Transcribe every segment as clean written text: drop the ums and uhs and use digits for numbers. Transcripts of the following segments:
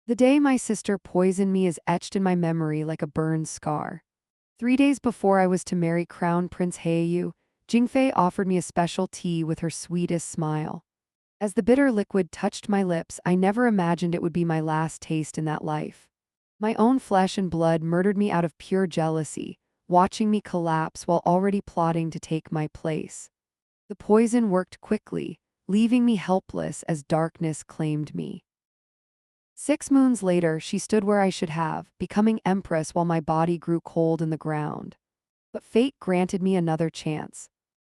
The day my sister poisoned me is etched in my memory like a burned scar. 3 days before I was to marry Crown Prince Heiyu, Jingfei offered me a special tea with her sweetest smile. As the bitter liquid touched my lips, I never imagined it would be my last taste in that life. My own flesh and blood murdered me out of pure jealousy, watching me collapse while already plotting to take my place. The poison worked quickly, leaving me helpless as darkness claimed me. 6 moons later, she stood where I should have, becoming empress while my body grew cold in the ground. But fate granted me another chance.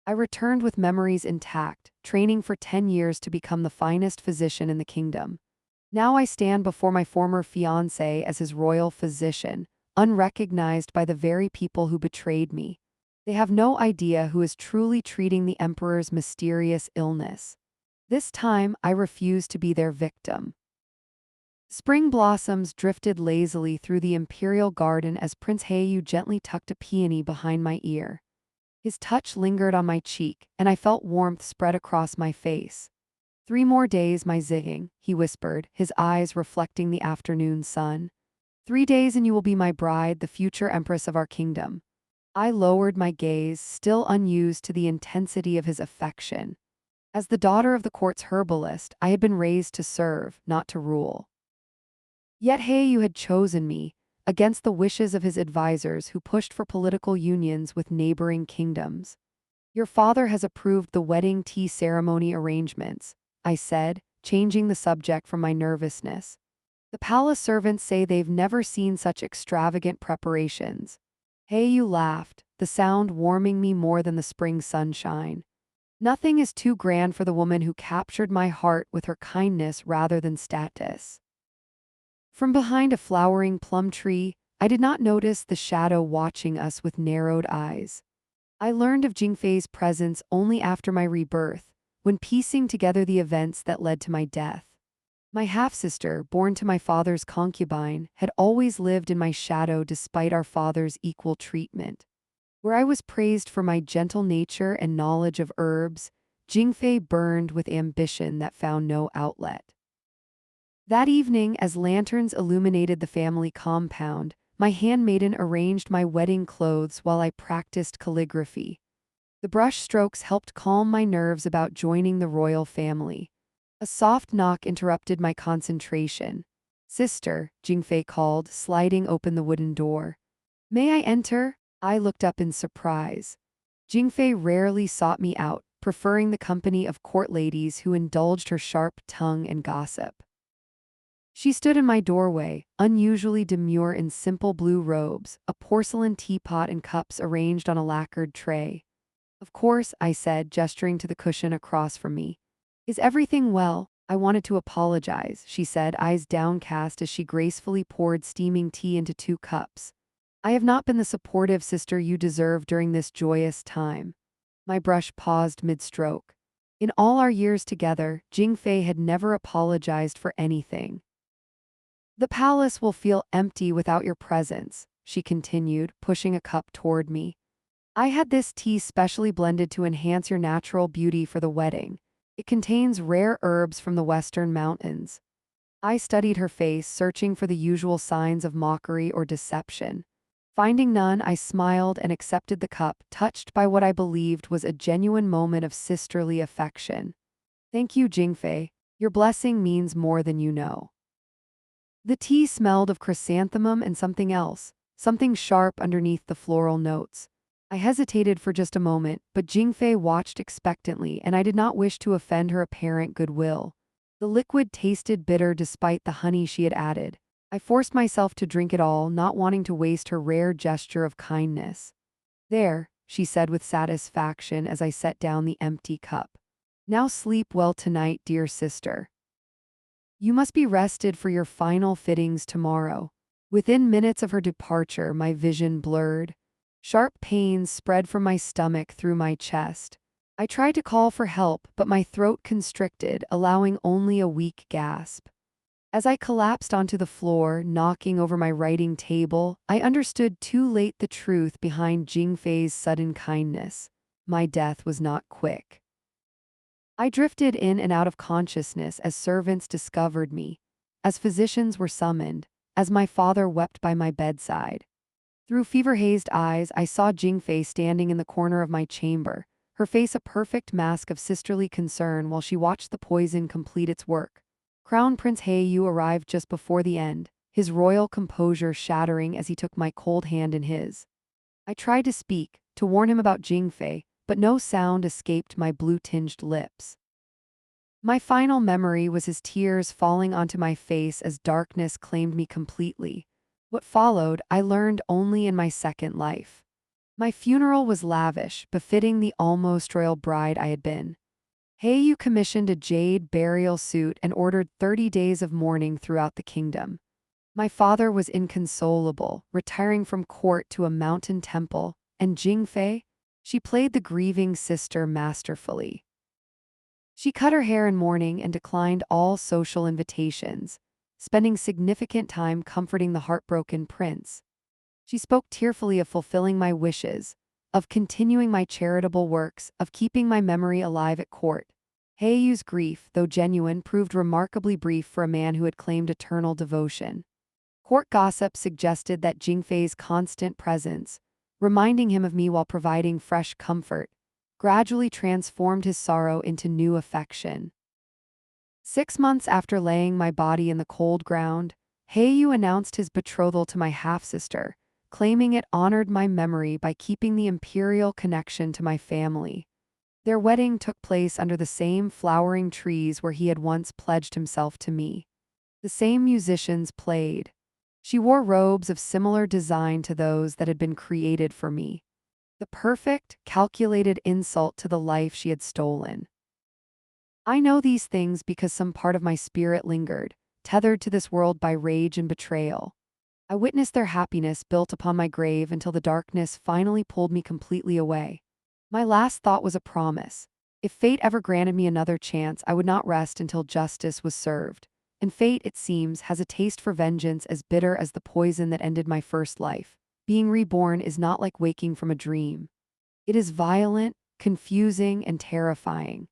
I returned with memories intact, training for 10 years to become the finest physician in the kingdom. Now I stand before my former fiancé as his royal physician, unrecognized by the very people who betrayed me. They have no idea who is truly treating the emperor's mysterious illness. This time, I refuse to be their victim. Spring blossoms drifted lazily through the imperial garden as Prince Heiyu gently tucked a peony behind my ear. His touch lingered on my cheek, and I felt warmth spread across my face. 3 more days, my zigging, he whispered, his eyes reflecting the afternoon sun. 3 days and you will be my bride, the future empress of our kingdom. I lowered my gaze, still unused to the intensity of his affection. As the daughter of the court's herbalist, I had been raised to serve, not to rule. Yet Heiyu had chosen me, against the wishes of his advisors who pushed for political unions with neighboring kingdoms. Your father has approved the wedding tea ceremony arrangements, I said, changing the subject from my nervousness. The palace servants say they've never seen such extravagant preparations. Heiyu laughed, the sound warming me more than the spring sunshine. Nothing is too grand for the woman who captured my heart with her kindness rather than status. From behind a flowering plum tree, I did not notice the shadow watching us with narrowed eyes. I learned of Jingfei's presence only after my rebirth, when piecing together the events that led to my death. My half-sister, born to my father's concubine, had always lived in my shadow despite our father's equal treatment. Where I was praised for my gentle nature and knowledge of herbs, Jingfei burned with ambition that found no outlet. That evening, as lanterns illuminated the family compound, my handmaiden arranged my wedding clothes while I practiced calligraphy. The brush strokes helped calm my nerves about joining the royal family. A soft knock interrupted my concentration. Sister, Jingfei called, sliding open the wooden door. May I enter? I looked up in surprise. Jingfei rarely sought me out, preferring the company of court ladies who indulged her sharp tongue and gossip. She stood in my doorway, unusually demure in simple blue robes, a porcelain teapot and cups arranged on a lacquered tray. Of course, I said, gesturing to the cushion across from me. Is everything well? I wanted to apologize, she said, eyes downcast as she gracefully poured steaming tea into 2 cups. I have not been the supportive sister you deserve during this joyous time. My brush paused mid-stroke. In all our years together, Jingfei had never apologized for anything. The palace will feel empty without your presence, she continued, pushing a cup toward me. I had this tea specially blended to enhance your natural beauty for the wedding. It contains rare herbs from the western mountains. I studied her face, searching for the usual signs of mockery or deception. Finding none, I smiled and accepted the cup, touched by what I believed was a genuine moment of sisterly affection. Thank you, Jingfei. Your blessing means more than you know. The tea smelled of chrysanthemum and something else, something sharp underneath the floral notes. I hesitated for just a moment, but Jingfei watched expectantly, and I did not wish to offend her apparent goodwill. The liquid tasted bitter despite the honey she had added. I forced myself to drink it all, not wanting to waste her rare gesture of kindness. There, she said with satisfaction as I set down the empty cup. Now sleep well tonight, dear sister. You must be rested for your final fittings tomorrow. Within minutes of her departure, my vision blurred. Sharp pains spread from my stomach through my chest. I tried to call for help, but my throat constricted, allowing only a weak gasp. As I collapsed onto the floor, knocking over my writing table, I understood too late the truth behind Jingfei's sudden kindness. My death was not quick. I drifted in and out of consciousness as servants discovered me. as physicians were summoned, as my father wept by my bedside. Through fever-hazed eyes, I saw Jingfei standing in the corner of my chamber, her face a perfect mask of sisterly concern while she watched the poison complete its work. Crown Prince Heiyu arrived just before the end, his royal composure shattering as he took my cold hand in his. I tried to speak, to warn him about Jingfei, but no sound escaped my blue-tinged lips. My final memory was his tears falling onto my face as darkness claimed me completely. What followed, I learned only in my second life. My funeral was lavish, befitting the almost royal bride I had been. Heiyu commissioned a jade burial suit and ordered 30 days of mourning throughout the kingdom. My father was inconsolable, retiring from court to a mountain temple, and Jingfei? She played the grieving sister masterfully. She cut her hair in mourning and declined all social invitations, spending significant time comforting the heartbroken prince. She spoke tearfully of fulfilling my wishes, of continuing my charitable works, of keeping my memory alive at court. Heiyu's grief, though genuine, proved remarkably brief for a man who had claimed eternal devotion. Court gossip suggested that Jingfei's constant presence, reminding him of me while providing fresh comfort, gradually transformed his sorrow into new affection. 6 months after laying my body in the cold ground, Heiyu announced his betrothal to my half-sister, claiming it honored my memory by keeping the imperial connection to my family. Their wedding took place under the same flowering trees where he had once pledged himself to me. The same musicians played. She wore robes of similar design to those that had been created for me. The perfect, calculated insult to the life she had stolen. I know these things because some part of my spirit lingered, tethered to this world by rage and betrayal. I witnessed their happiness built upon my grave until the darkness finally pulled me completely away. My last thought was a promise. If fate ever granted me another chance, I would not rest until justice was served. And fate, it seems, has a taste for vengeance as bitter as the poison that ended my first life. Being reborn is not like waking from a dream. It is violent, confusing, and terrifying.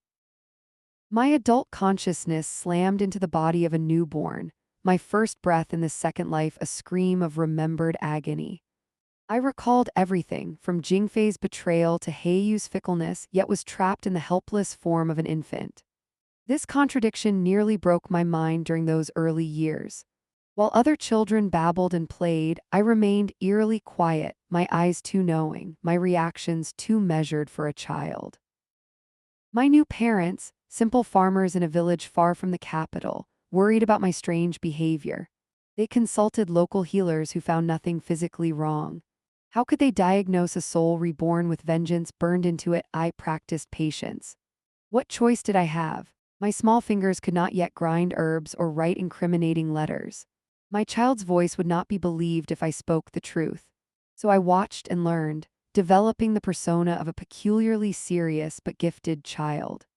My adult consciousness slammed into the body of a newborn, my first breath in this second life a scream of remembered agony. I recalled everything, from Jingfei's betrayal to Heiyu's fickleness, yet was trapped in the helpless form of an infant. This contradiction nearly broke my mind during those early years. While other children babbled and played, I remained eerily quiet, my eyes too knowing, my reactions too measured for a child. My new parents, simple farmers in a village far from the capital, worried about my strange behavior. They consulted local healers who found nothing physically wrong. How could they diagnose a soul reborn with vengeance burned into it? I practiced patience. What choice did I have? My small fingers could not yet grind herbs or write incriminating letters. My child's voice would not be believed if I spoke the truth. So I watched and learned, developing the persona of a peculiarly serious but gifted child.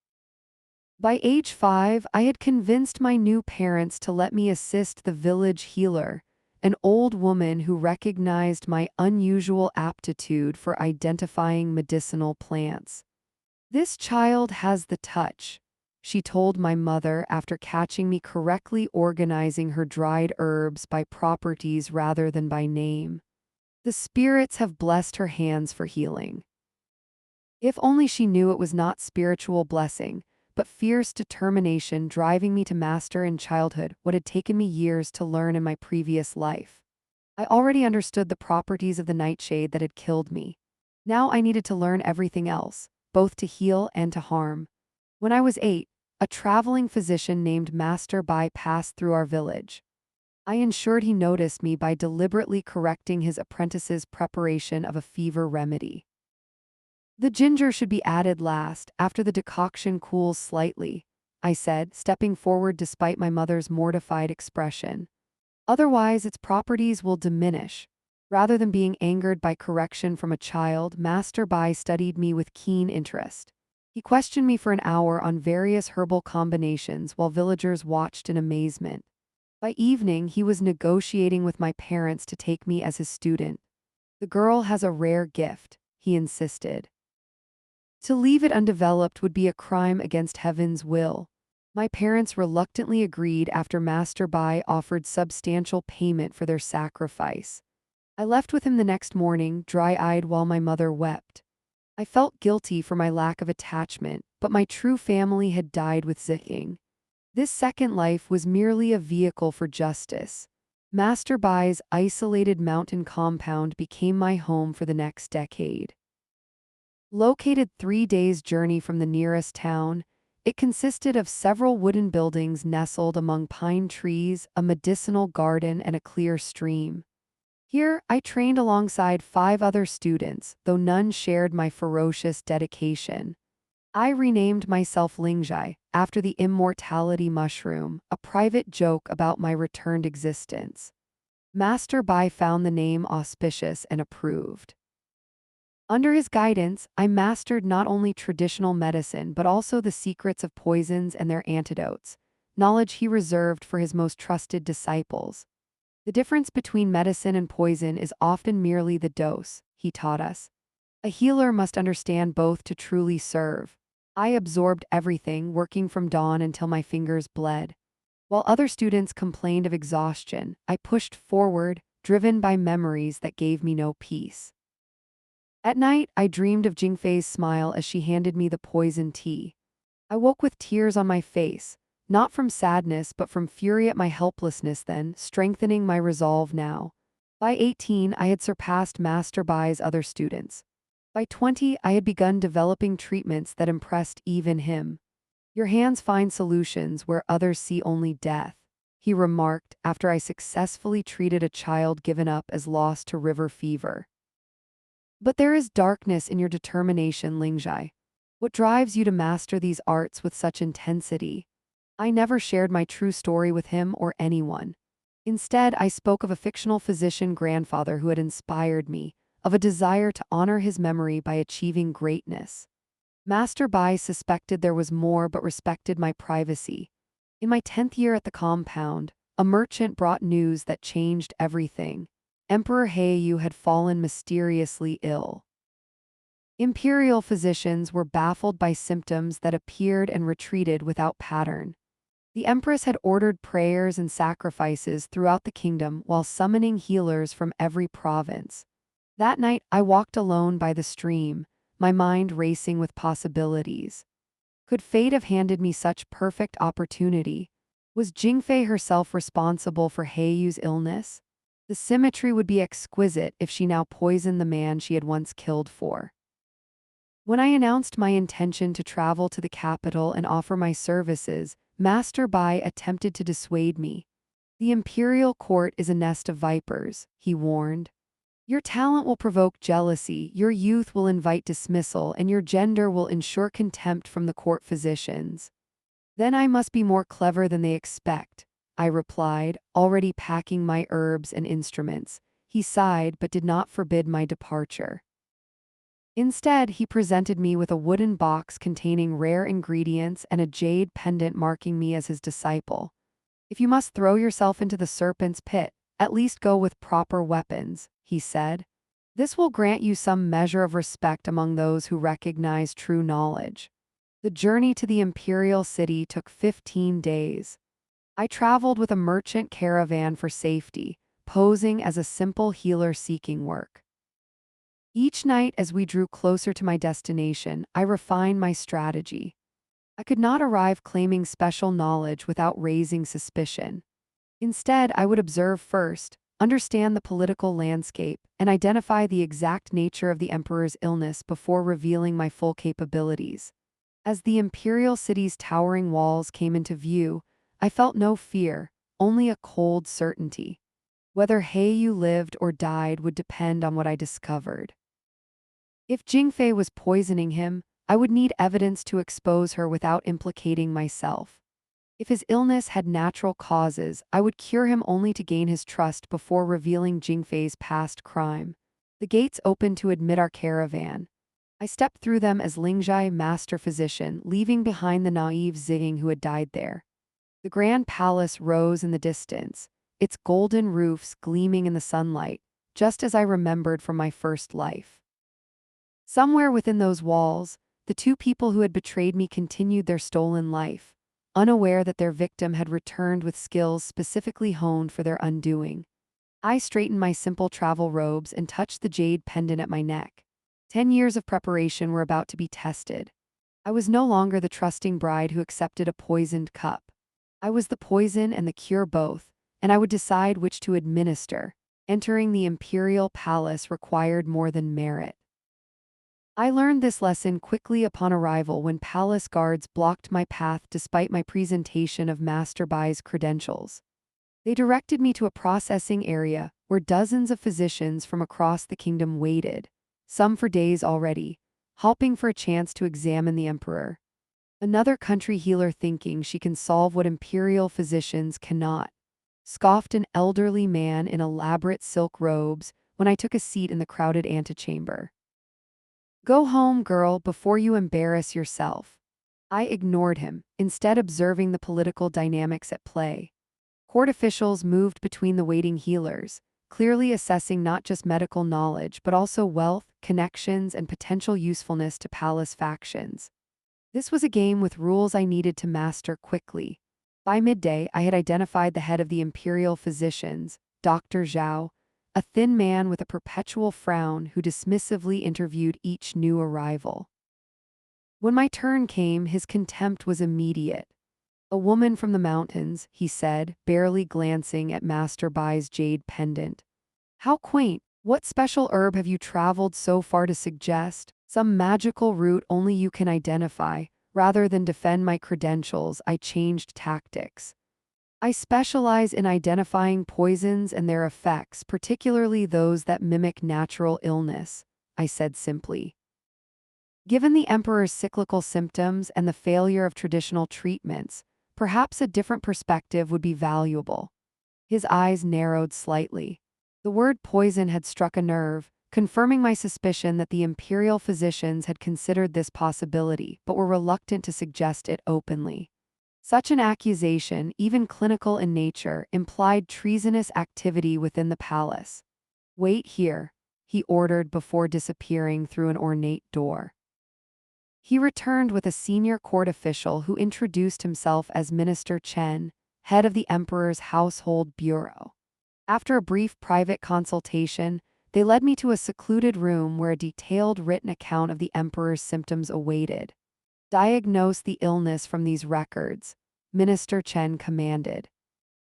By age 5, I had convinced my new parents to let me assist the village healer, an old woman who recognized my unusual aptitude for identifying medicinal plants. "This child has the touch," she told my mother after catching me correctly organizing her dried herbs by properties rather than by name. "The spirits have blessed her hands for healing." If only she knew it was not spiritual blessing, but fierce determination driving me to master in childhood what had taken me years to learn in my previous life. I already understood the properties of the nightshade that had killed me. Now I needed to learn everything else, both to heal and to harm. When I was 8, a traveling physician named Master Bai passed through our village. I ensured he noticed me by deliberately correcting his apprentice's preparation of a fever remedy. "The ginger should be added last, after the decoction cools slightly," I said, stepping forward despite my mother's mortified expression. "Otherwise, its properties will diminish." Rather than being angered by correction from a child, Master Bai studied me with keen interest. He questioned me for an hour on various herbal combinations while villagers watched in amazement. By evening, he was negotiating with my parents to take me as his student. "The girl has a rare gift," he insisted. "To leave it undeveloped would be a crime against heaven's will." My parents reluctantly agreed after Master Bai offered substantial payment for their sacrifice. I left with him the next morning, dry-eyed while my mother wept. I felt guilty for my lack of attachment, but my true family had died with Ziying. This second life was merely a vehicle for justice. Master Bai's isolated mountain compound became my home for the next decade. Located 3 days' journey from the nearest town, it consisted of several wooden buildings nestled among pine trees, a medicinal garden, and a clear stream. Here, I trained alongside 5 other students, though none shared my ferocious dedication. I renamed myself Lingjai, after the immortality mushroom, a private joke about my returned existence. Master Bai found the name auspicious and approved. Under his guidance, I mastered not only traditional medicine but also the secrets of poisons and their antidotes, knowledge he reserved for his most trusted disciples. The difference between medicine and poison is often merely the dose, he taught us. A healer must understand both to truly serve. I absorbed everything, working from dawn until my fingers bled. While other students complained of exhaustion, I pushed forward, driven by memories that gave me no peace. At night, I dreamed of Jingfei's smile as she handed me the poison tea. I woke with tears on my face, not from sadness but from fury at my helplessness then, strengthening my resolve now. By 18, I had surpassed Master Bai's other students. By 20, I had begun developing treatments that impressed even him. Your hands find solutions where others see only death, he remarked after I successfully treated a child given up as lost to river fever. But there is darkness in your determination, Lingjai. What drives you to master these arts with such intensity? I never shared my true story with him or anyone. Instead, I spoke of a fictional physician grandfather who had inspired me, of a desire to honor his memory by achieving greatness. Master Bai suspected there was more but respected my privacy. In my 10th year at the compound, a merchant brought news that changed everything. Emperor Heiyu had fallen mysteriously ill. Imperial physicians were baffled by symptoms that appeared and retreated without pattern. The empress had ordered prayers and sacrifices throughout the kingdom while summoning healers from every province. That night, I walked alone by the stream, my mind racing with possibilities. Could fate have handed me such perfect opportunity? Was Jingfei herself responsible for Heiyu's illness? The symmetry would be exquisite if she now poisoned the man she had once killed for. When I announced my intention to travel to the capital and offer my services, Master Bai attempted to dissuade me. The imperial court is a nest of vipers, he warned. Your talent will provoke jealousy, your youth will invite dismissal, and your gender will ensure contempt from the court physicians. Then I must be more clever than they expect, I replied, already packing my herbs and instruments. He sighed but did not forbid my departure. Instead, he presented me with a wooden box containing rare ingredients and a jade pendant marking me as his disciple. If you must throw yourself into the serpent's pit, at least go with proper weapons, he said. This will grant you some measure of respect among those who recognize true knowledge. The journey to the imperial city took 15 days. I traveled with a merchant caravan for safety, posing as a simple healer seeking work. Each night as we drew closer to my destination, I refined my strategy. I could not arrive claiming special knowledge without raising suspicion. Instead, I would observe first, understand the political landscape, and identify the exact nature of the emperor's illness before revealing my full capabilities. As the imperial city's towering walls came into view, I felt no fear, only a cold certainty. Whether Heiyu lived or died would depend on what I discovered. If Jingfei was poisoning him, I would need evidence to expose her without implicating myself. If his illness had natural causes, I would cure him only to gain his trust before revealing Jingfei's past crime. The gates opened to admit our caravan. I stepped through them as Lingjai, master physician, leaving behind the naive Ziying who had died there. The grand palace rose in the distance, its golden roofs gleaming in the sunlight, just as I remembered from my first life. Somewhere within those walls, the two people who had betrayed me continued their stolen life. unaware that their victim had returned with skills specifically honed for their undoing. I straightened my simple travel robes and touched the jade pendant at my neck. 10 years of preparation were about to be tested. I was no longer the trusting bride who accepted a poisoned cup. I was the poison and the cure both, and I would decide which to administer. Entering the imperial palace required more than merit. I learned this lesson quickly upon arrival when palace guards blocked my path despite my presentation of Master Bai's credentials. They directed me to a processing area where dozens of physicians from across the kingdom waited, some for days already, hoping for a chance to examine the emperor. Another country healer thinking she can solve what imperial physicians cannot, scoffed an elderly man in elaborate silk robes when I took a seat in the crowded antechamber. Go home, girl, before you embarrass yourself. I ignored him, instead observing the political dynamics at play. Court officials moved between the waiting healers, clearly assessing not just medical knowledge but also wealth, connections, and potential usefulness to palace factions. This was a game with rules I needed to master quickly. By midday, I had identified the head of the imperial physicians, Dr. Zhao, a thin man with a perpetual frown who dismissively interviewed each new arrival. When my turn came, his contempt was immediate. A woman from the mountains, he said, barely glancing at Master Bai's jade pendant. How quaint! What special herb have you traveled so far to suggest? Some magical root only you can identify. Rather than defend my credentials, I changed tactics. I specialize in identifying poisons and their effects, particularly those that mimic natural illness, I said simply. Given the emperor's cyclical symptoms and the failure of traditional treatments, perhaps a different perspective would be valuable. His eyes narrowed slightly. The word poison had struck a nerve, confirming my suspicion that the imperial physicians had considered this possibility but were reluctant to suggest it openly. Such an accusation, even clinical in nature, implied treasonous activity within the palace. Wait here, he ordered before disappearing through an ornate door. He returned with a senior court official who introduced himself as Minister Chen, head of the emperor's household bureau. After a brief private consultation, they led me to a secluded room where a detailed written account of the emperor's symptoms awaited. Diagnose the illness from these records, Minister Chen commanded.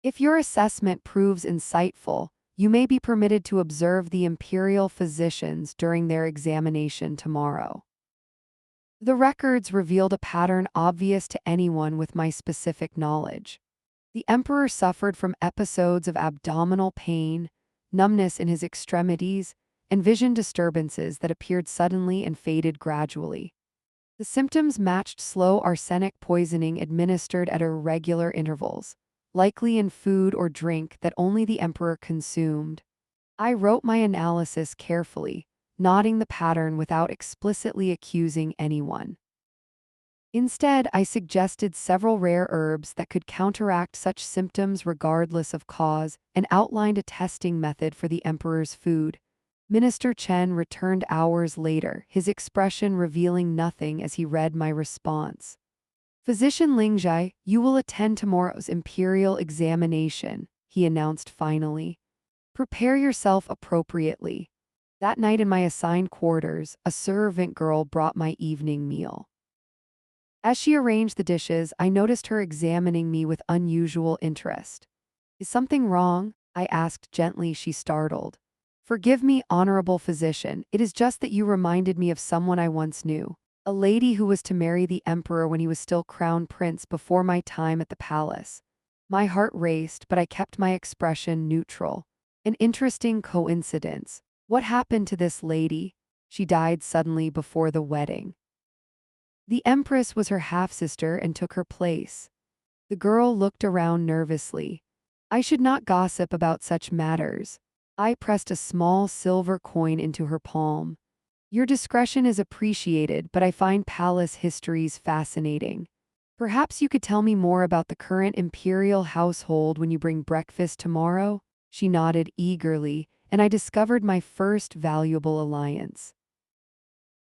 If your assessment proves insightful, you may be permitted to observe the imperial physicians during their examination tomorrow. The records revealed a pattern obvious to anyone with my specific knowledge. The emperor suffered from episodes of abdominal pain, numbness in his extremities, and vision disturbances that appeared suddenly and faded gradually. The symptoms matched slow arsenic poisoning administered at irregular intervals, likely in food or drink that only the emperor consumed. I wrote my analysis carefully, noting the pattern without explicitly accusing anyone. Instead, I suggested several rare herbs that could counteract such symptoms regardless of cause and outlined a testing method for the emperor's food. Minister Chen returned hours later, his expression revealing nothing as he read my response. Physician Lingjai, you will attend tomorrow's imperial examination, he announced finally. Prepare yourself appropriately. That night in my assigned quarters, a servant girl brought my evening meal. As she arranged the dishes, I noticed her examining me with unusual interest. Is something wrong? I asked gently, she startled. Forgive me, honorable physician, it is just that you reminded me of someone I once knew, a lady who was to marry the emperor when he was still crown prince before my time at the palace. My heart raced, but I kept my expression neutral. An interesting coincidence. What happened to this lady? She died suddenly before the wedding. The empress was her half-sister and took her place. The girl looked around nervously. I should not gossip about such matters. I pressed a small silver coin into her palm. Your discretion is appreciated, but I find palace histories fascinating. Perhaps you could tell me more about the current imperial household when you bring breakfast tomorrow? She nodded eagerly, and I discovered my first valuable alliance.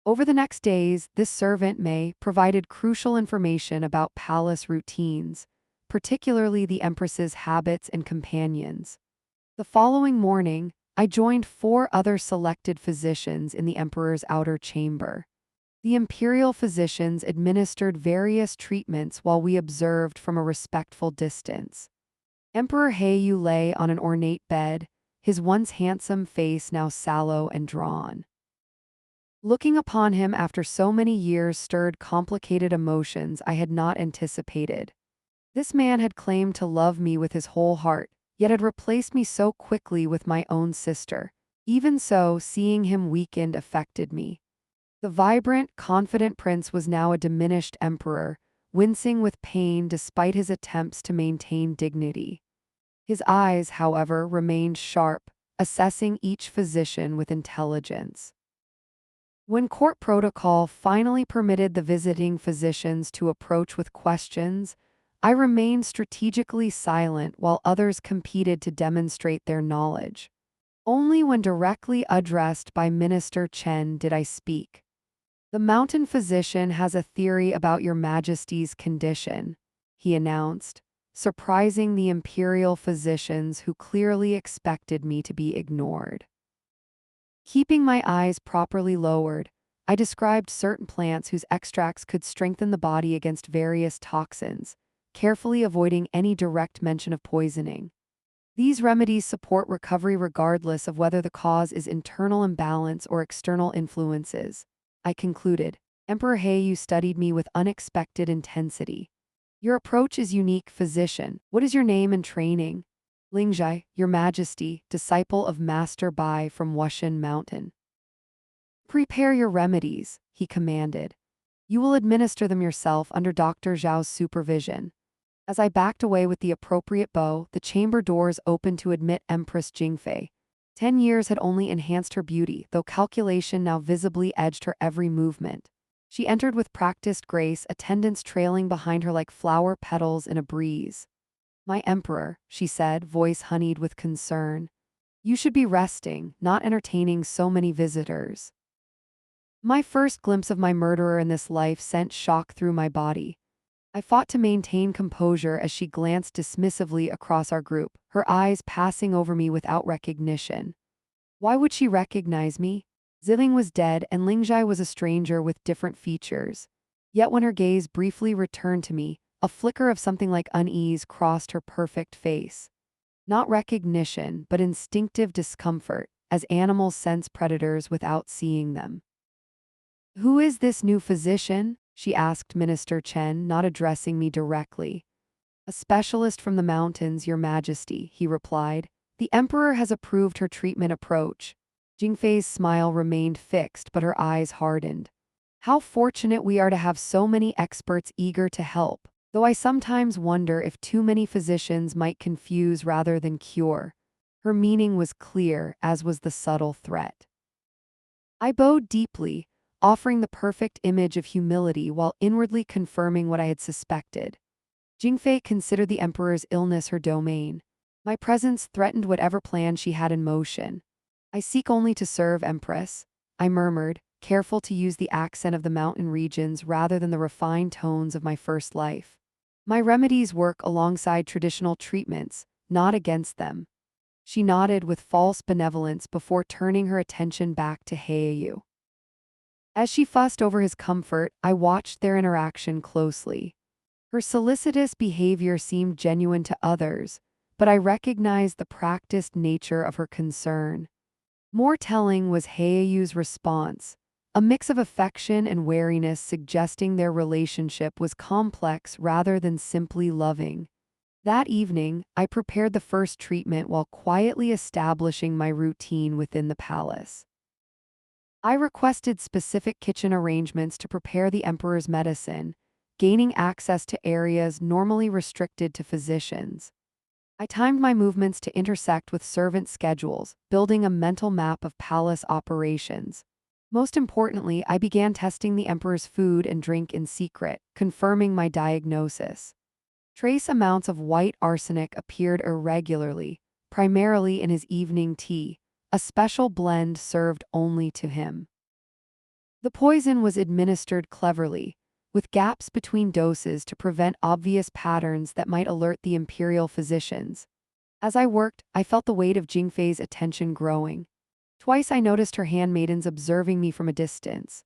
Over the next days, this servant May provided crucial information about palace routines, particularly the empress's habits and companions. The following morning, I joined 4 other selected physicians in the emperor's outer chamber. The imperial physicians administered various treatments while we observed from a respectful distance. Emperor Heiyu lay on an ornate bed, his once handsome face now sallow and drawn. Looking upon him after so many years stirred complicated emotions I had not anticipated. This man had claimed to love me with his whole heart, yet had replaced me so quickly with my own sister. Even so, seeing him weakened affected me. The vibrant, confident prince was now a diminished emperor, wincing with pain despite his attempts to maintain dignity. His eyes, however, remained sharp, assessing each physician with intelligence. When court protocol finally permitted the visiting physicians to approach with questions, I remained strategically silent while others competed to demonstrate their knowledge. Only when directly addressed by Minister Chen did I speak. "The mountain physician has a theory about your Majesty's condition," he announced, surprising the imperial physicians who clearly expected me to be ignored. Keeping my eyes properly lowered, I described certain plants whose extracts could strengthen the body against various toxins, carefully avoiding any direct mention of poisoning. These remedies support recovery regardless of whether the cause is internal imbalance or external influences, I concluded. Emperor Heiyu studied me with unexpected intensity. "Your approach is unique, physician. What is your name and training?" "Lingjai, Your Majesty, disciple of Master Bai from Wushan Mountain." "Prepare your remedies," he commanded. "You will administer them yourself under Dr. Zhao's supervision." As I backed away with the appropriate bow, the chamber doors opened to admit Empress Jingfei. 10 years had only enhanced her beauty, though calculation now visibly edged her every movement. She entered with practiced grace, attendants trailing behind her like flower petals in a breeze. "My emperor," she said, voice honeyed with concern. "You should be resting, not entertaining so many visitors." My first glimpse of my murderer in this life sent shock through my body. I fought to maintain composure as she glanced dismissively across our group, her eyes passing over me without recognition. Why would she recognize me? Ziling was dead and Lingjai was a stranger with different features. Yet when her gaze briefly returned to me, a flicker of something like unease crossed her perfect face. Not recognition, but instinctive discomfort, as animals sense predators without seeing them. "Who is this new physician?" she asked Minister Chen, not addressing me directly. "A specialist from the mountains, Your Majesty," he replied. "The Emperor has approved her treatment approach." Jingfei's smile remained fixed, but her eyes hardened. "How fortunate we are to have so many experts eager to help, though I sometimes wonder if too many physicians might confuse rather than cure." Her meaning was clear, as was the subtle threat. I bowed deeply, offering the perfect image of humility while inwardly confirming what I had suspected. Jingfei considered the Emperor's illness her domain. My presence threatened whatever plan she had in motion. "I seek only to serve, Empress," I murmured, careful to use the accent of the mountain regions rather than the refined tones of my first life. "My remedies work alongside traditional treatments, not against them." She nodded with false benevolence before turning her attention back to Heiyu. As she fussed over his comfort, I watched their interaction closely. Her solicitous behavior seemed genuine to others, but I recognized the practiced nature of her concern. More telling was Heiyu's response, a mix of affection and wariness suggesting their relationship was complex rather than simply loving. That evening, I prepared the first treatment while quietly establishing my routine within the palace. I requested specific kitchen arrangements to prepare the Emperor's medicine, gaining access to areas normally restricted to physicians. I timed my movements to intersect with servant schedules, building a mental map of palace operations. Most importantly, I began testing the Emperor's food and drink in secret, confirming my diagnosis. Trace amounts of white arsenic appeared irregularly, primarily in his evening tea, a special blend served only to him. The poison was administered cleverly, with gaps between doses to prevent obvious patterns that might alert the imperial physicians. As I worked, I felt the weight of Jingfei's attention growing. Twice I noticed her handmaidens observing me from a distance.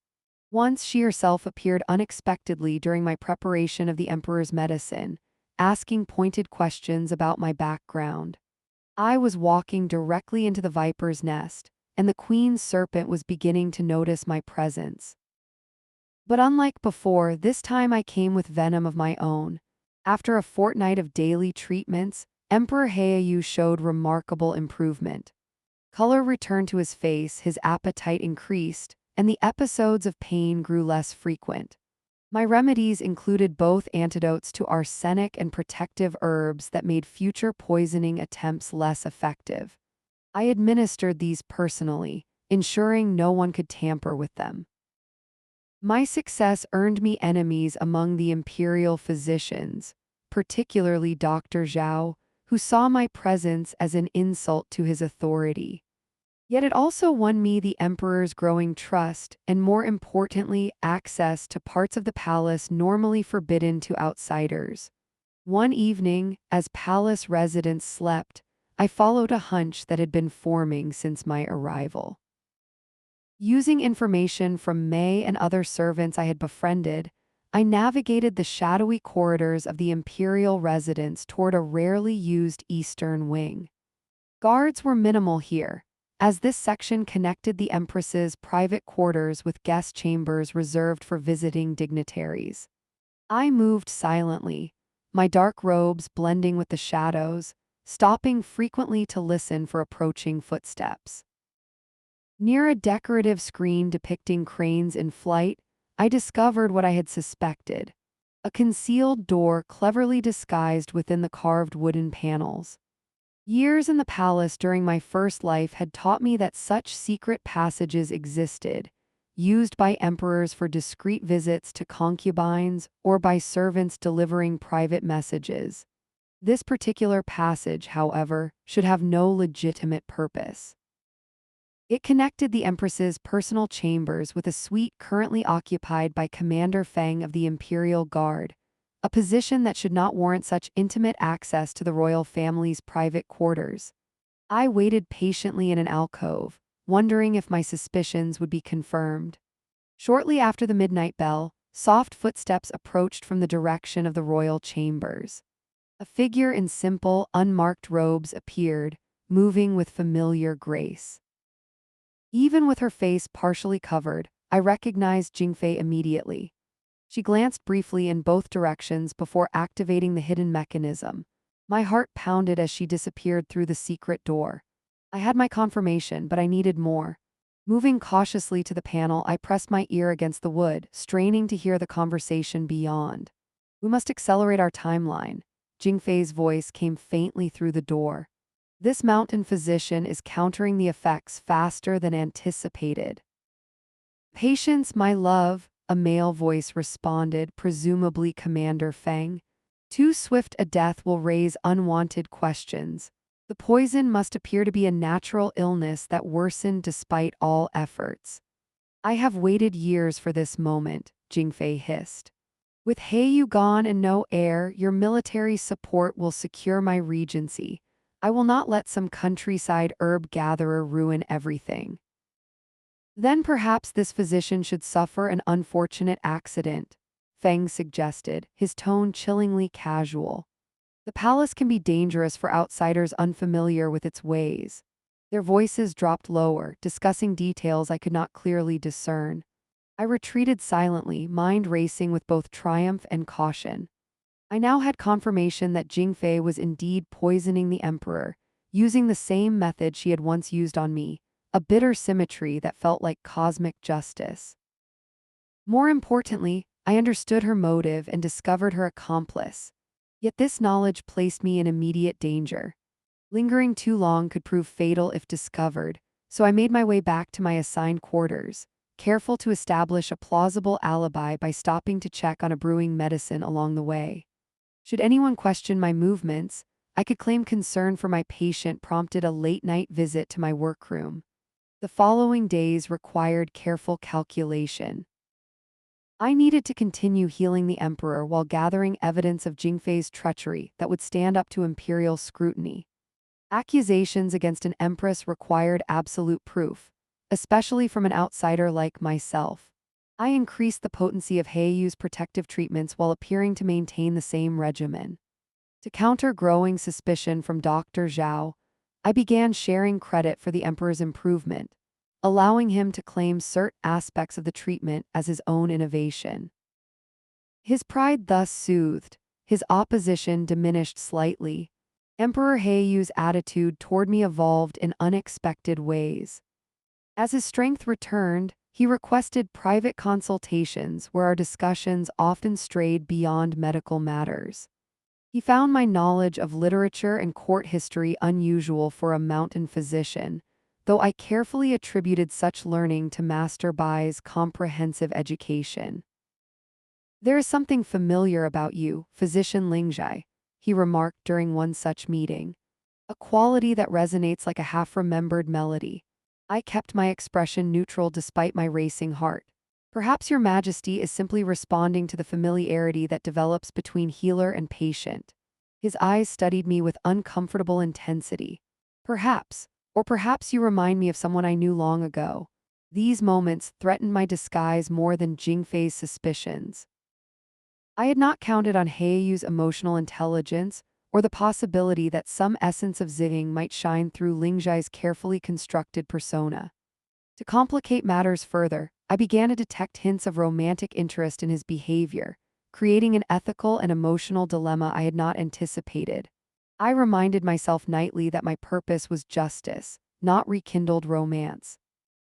Once she herself appeared unexpectedly during my preparation of the emperor's medicine, asking pointed questions about my background. I was walking directly into the viper's nest, and the queen's serpent was beginning to notice my presence. But unlike before, this time I came with venom of my own. After a fortnight of daily treatments, Emperor Heiyu showed remarkable improvement. Color returned to his face, his appetite increased, and the episodes of pain grew less frequent. My remedies included both antidotes to arsenic and protective herbs that made future poisoning attempts less effective. I administered these personally, ensuring no one could tamper with them. My success earned me enemies among the imperial physicians, particularly Dr. Zhao, who saw my presence as an insult to his authority. Yet it also won me the emperor's growing trust and, more importantly, access to parts of the palace normally forbidden to outsiders. One evening, as palace residents slept, I followed a hunch that had been forming since my arrival. Using information from Mei and other servants I had befriended, I navigated the shadowy corridors of the imperial residence toward a rarely used eastern wing. Guards were minimal here, as this section connected the empress's private quarters with guest chambers reserved for visiting dignitaries. I moved silently, my dark robes blending with the shadows, stopping frequently to listen for approaching footsteps. Near a decorative screen depicting cranes in flight, I discovered what I had suspected: a concealed door cleverly disguised within the carved wooden panels. Years in the palace during my first life had taught me that such secret passages existed, used by emperors for discreet visits to concubines or by servants delivering private messages. This particular passage, however, should have no legitimate purpose. It connected the empress's personal chambers with a suite currently occupied by Commander Feng of the Imperial Guard, a position that should not warrant such intimate access to the royal family's private quarters. I waited patiently in an alcove, wondering if my suspicions would be confirmed. Shortly after the midnight bell, soft footsteps approached from the direction of the royal chambers. A figure in simple, unmarked robes appeared, moving with familiar grace. Even with her face partially covered, I recognized Jingfei immediately. She glanced briefly in both directions before activating the hidden mechanism. My heart pounded as she disappeared through the secret door. I had my confirmation, but I needed more. Moving cautiously to the panel, I pressed my ear against the wood, straining to hear the conversation beyond. "We must accelerate our timeline." Jingfei's voice came faintly through the door. "This mountain physician is countering the effects faster than anticipated." "Patience, my love," a male voice responded, presumably Commander Feng. "Too swift a death will raise unwanted questions. The poison must appear to be a natural illness that worsened despite all efforts." "I have waited years for this moment," Jingfei hissed. "With Heiyu gone and no heir, your military support will secure my regency. I will not let some countryside herb gatherer ruin everything." "Then perhaps this physician should suffer an unfortunate accident," Feng suggested, his tone chillingly casual. "The palace can be dangerous for outsiders unfamiliar with its ways." Their voices dropped lower, discussing details I could not clearly discern. I retreated silently, mind racing with both triumph and caution. I now had confirmation that Jingfei was indeed poisoning the emperor, using the same method she had once used on me, a bitter symmetry that felt like cosmic justice. More importantly, I understood her motive and discovered her accomplice. Yet this knowledge placed me in immediate danger. Lingering too long could prove fatal if discovered, so I made my way back to my assigned quarters, careful to establish a plausible alibi by stopping to check on a brewing medicine along the way. Should anyone question my movements, I could claim concern for my patient prompted a late-night visit to my workroom. The following days required careful calculation. I needed to continue healing the emperor while gathering evidence of Jingfei's treachery that would stand up to imperial scrutiny. Accusations against an empress required absolute proof, especially from an outsider like myself. I increased the potency of Heiyu's protective treatments while appearing to maintain the same regimen. To counter growing suspicion from Dr. Zhao, I began sharing credit for the emperor's improvement, allowing him to claim certain aspects of the treatment as his own innovation. His pride thus soothed, his opposition diminished slightly. Emperor Heiyu's attitude toward me evolved in unexpected ways. As his strength returned, he requested private consultations where our discussions often strayed beyond medical matters. He found my knowledge of literature and court history unusual for a mountain physician, though I carefully attributed such learning to Master Bai's comprehensive education. "There is something familiar about you, Physician Lingjai," he remarked during one such meeting. "A quality that resonates like a half-remembered melody." I kept my expression neutral despite my racing heart. "Perhaps your Majesty is simply responding to the familiarity that develops between healer and patient." His eyes studied me with uncomfortable intensity. "Perhaps, or perhaps you remind me of someone I knew long ago." These moments threatened my disguise more than Jingfei's suspicions. I had not counted on Heiyu's emotional intelligence or the possibility that some essence of Ziying might shine through Lingjai's carefully constructed persona. To complicate matters further, I began to detect hints of romantic interest in his behavior, creating an ethical and emotional dilemma I had not anticipated. I reminded myself nightly that my purpose was justice, not rekindled romance.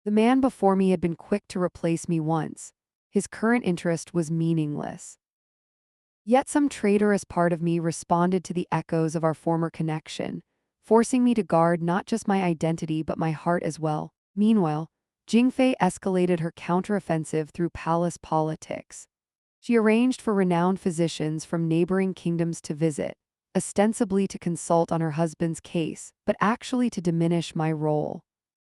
The man before me had been quick to replace me once. His current interest was meaningless. Yet some traitorous part of me responded to the echoes of our former connection, forcing me to guard not just my identity but my heart as well. Meanwhile, Jingfei escalated her counteroffensive through palace politics. She arranged for renowned physicians from neighboring kingdoms to visit, ostensibly to consult on her husband's case, but actually to diminish my role.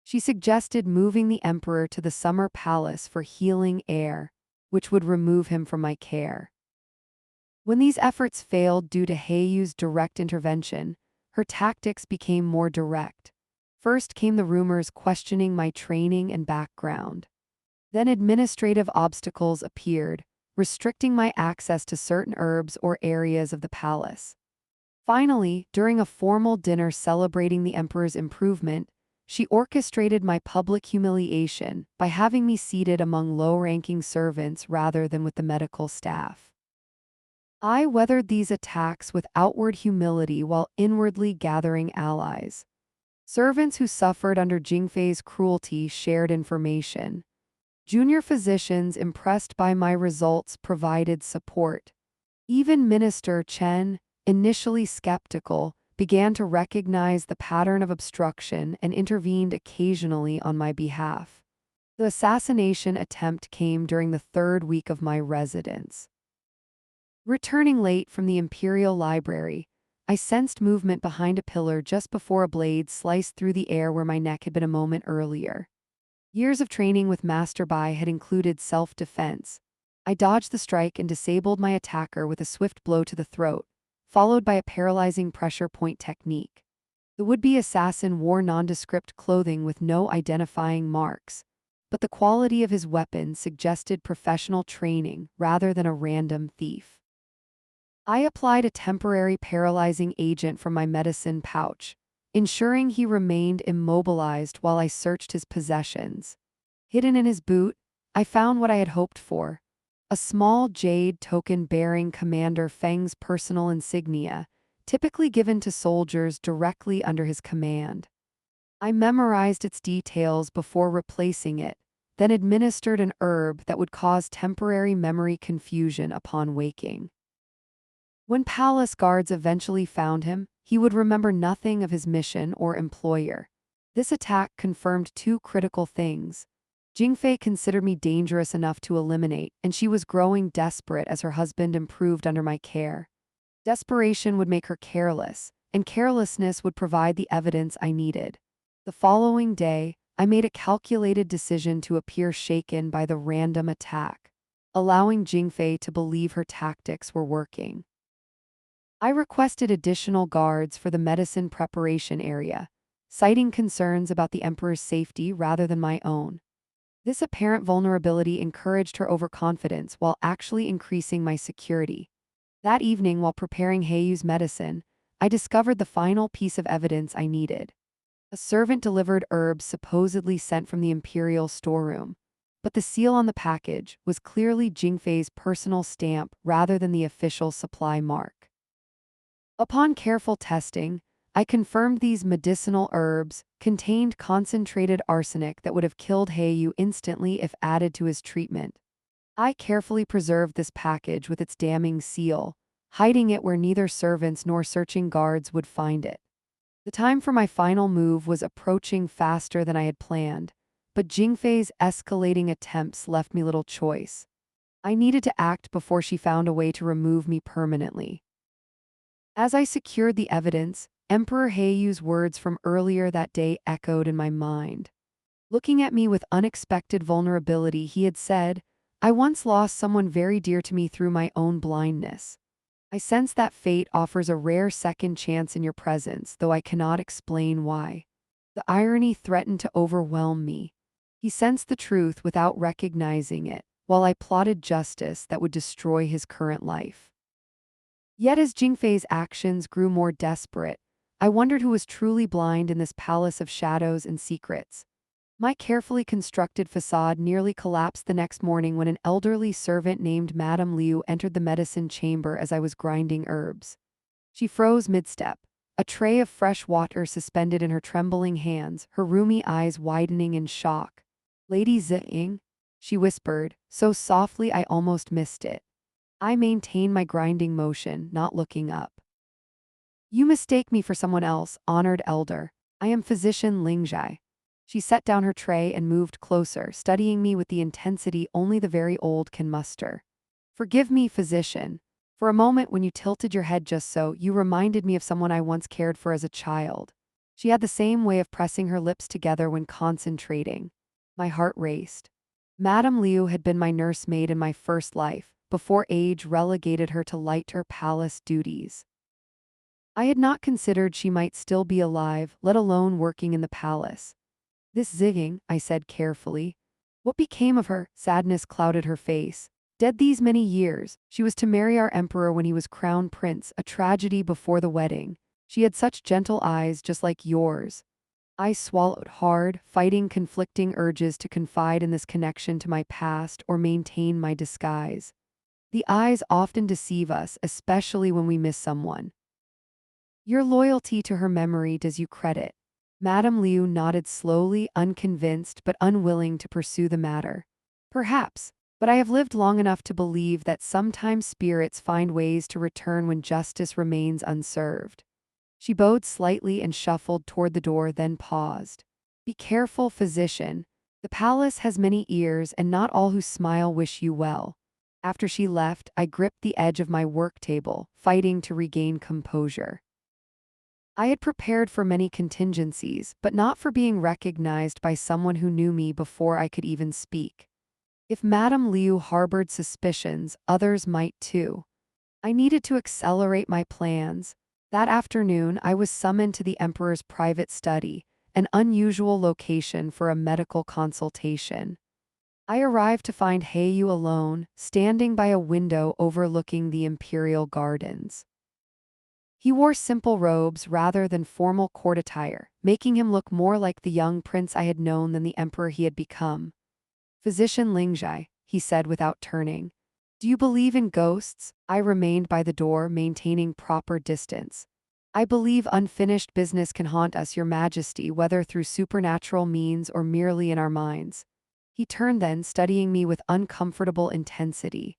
She suggested moving the emperor to the summer palace for healing air, which would remove him from my care. When these efforts failed due to Heiyu's direct intervention, her tactics became more direct. First came the rumors questioning my training and background. Then administrative obstacles appeared, restricting my access to certain herbs or areas of the palace. Finally, during a formal dinner celebrating the emperor's improvement, she orchestrated my public humiliation by having me seated among low-ranking servants rather than with the medical staff. I weathered these attacks with outward humility while inwardly gathering allies. Servants who suffered under Jingfei's cruelty shared information. Junior physicians impressed by my results provided support. Even Minister Chen, initially skeptical, began to recognize the pattern of obstruction and intervened occasionally on my behalf. The assassination attempt came during the third week of my residence. Returning late from the Imperial Library, I sensed movement behind a pillar just before a blade sliced through the air where my neck had been a moment earlier. Years of training with Master Bai had included self-defense. I dodged the strike and disabled my attacker with a swift blow to the throat, followed by a paralyzing pressure point technique. The would-be assassin wore nondescript clothing with no identifying marks, but the quality of his weapon suggested professional training rather than a random thief. I applied a temporary paralyzing agent from my medicine pouch, ensuring he remained immobilized while I searched his possessions. Hidden in his boot, I found what I had hoped for: a small jade token bearing Commander Feng's personal insignia, typically given to soldiers directly under his command. I memorized its details before replacing it, then administered an herb that would cause temporary memory confusion upon waking. When palace guards eventually found him, he would remember nothing of his mission or employer. This attack confirmed two critical things. Jingfei considered me dangerous enough to eliminate, and she was growing desperate as her husband improved under my care. Desperation would make her careless, and carelessness would provide the evidence I needed. The following day, I made a calculated decision to appear shaken by the random attack, allowing Jingfei to believe her tactics were working. I requested additional guards for the medicine preparation area, citing concerns about the emperor's safety rather than my own. This apparent vulnerability encouraged her overconfidence while actually increasing my security. That evening, while preparing Heiyu's medicine, I discovered the final piece of evidence I needed. A servant delivered herbs supposedly sent from the imperial storeroom, but the seal on the package was clearly Jingfei's personal stamp rather than the official supply mark. Upon careful testing, I confirmed these medicinal herbs contained concentrated arsenic that would have killed Heiyu instantly if added to his treatment. I carefully preserved this package with its damning seal, hiding it where neither servants nor searching guards would find it. The time for my final move was approaching faster than I had planned, but Jingfei's escalating attempts left me little choice. I needed to act before she found a way to remove me permanently. As I secured the evidence, Emperor Heiyu's words from earlier that day echoed in my mind. Looking at me with unexpected vulnerability, he had said, "I once lost someone very dear to me through my own blindness. I sense that fate offers a rare second chance in your presence, though I cannot explain why." The irony threatened to overwhelm me. He sensed the truth without recognizing it, while I plotted justice that would destroy his current life. Yet as Jingfei's actions grew more desperate, I wondered who was truly blind in this palace of shadows and secrets. My carefully constructed facade nearly collapsed the next morning when an elderly servant named Madame Liu entered the medicine chamber as I was grinding herbs. She froze mid-step, a tray of fresh water suspended in her trembling hands, her roomy eyes widening in shock. "Lady Ziying," she whispered, so softly I almost missed it. I maintained my grinding motion, not looking up. "You mistake me for someone else, honored elder. I am physician Lingjai." She set down her tray and moved closer, studying me with the intensity only the very old can muster. "Forgive me, physician. For a moment when you tilted your head just so, you reminded me of someone I once cared for as a child." She had the same way of pressing her lips together when concentrating. My heart raced. Madame Liu had been my nursemaid in my first life, before age relegated her to lighter palace duties. I had not considered she might still be alive, let alone working in the palace. "This Ziying," I said carefully. "What became of her?" Sadness clouded her face. "Dead these many years. She was to marry our emperor when he was crown prince, a tragedy before the wedding. She had such gentle eyes just like yours." I swallowed hard, fighting conflicting urges to confide in this connection to my past or maintain my disguise. The eyes often deceive us, especially when we miss someone. "Your loyalty to her memory does you credit." Madame Liu nodded slowly, unconvinced but unwilling to pursue the matter. "Perhaps, but I have lived long enough to believe that sometimes spirits find ways to return when justice remains unserved." She bowed slightly and shuffled toward the door, then paused. "Be careful, physician. The palace has many ears and not all who smile wish you well." After she left, I gripped the edge of my work table, fighting to regain composure. I had prepared for many contingencies, but not for being recognized by someone who knew me before I could even speak. If Madame Liu harbored suspicions, others might too. I needed to accelerate my plans. That afternoon, I was summoned to the emperor's private study, an unusual location for a medical consultation. I arrived to find Heiyu alone, standing by a window overlooking the imperial gardens. He wore simple robes rather than formal court attire, making him look more like the young prince I had known than the emperor he had become. "Physician Lingjai," he said without turning. "Do you believe in ghosts?" I remained by the door, maintaining proper distance. "I believe unfinished business can haunt us, Your Majesty, whether through supernatural means or merely in our minds." He turned then, studying me with uncomfortable intensity.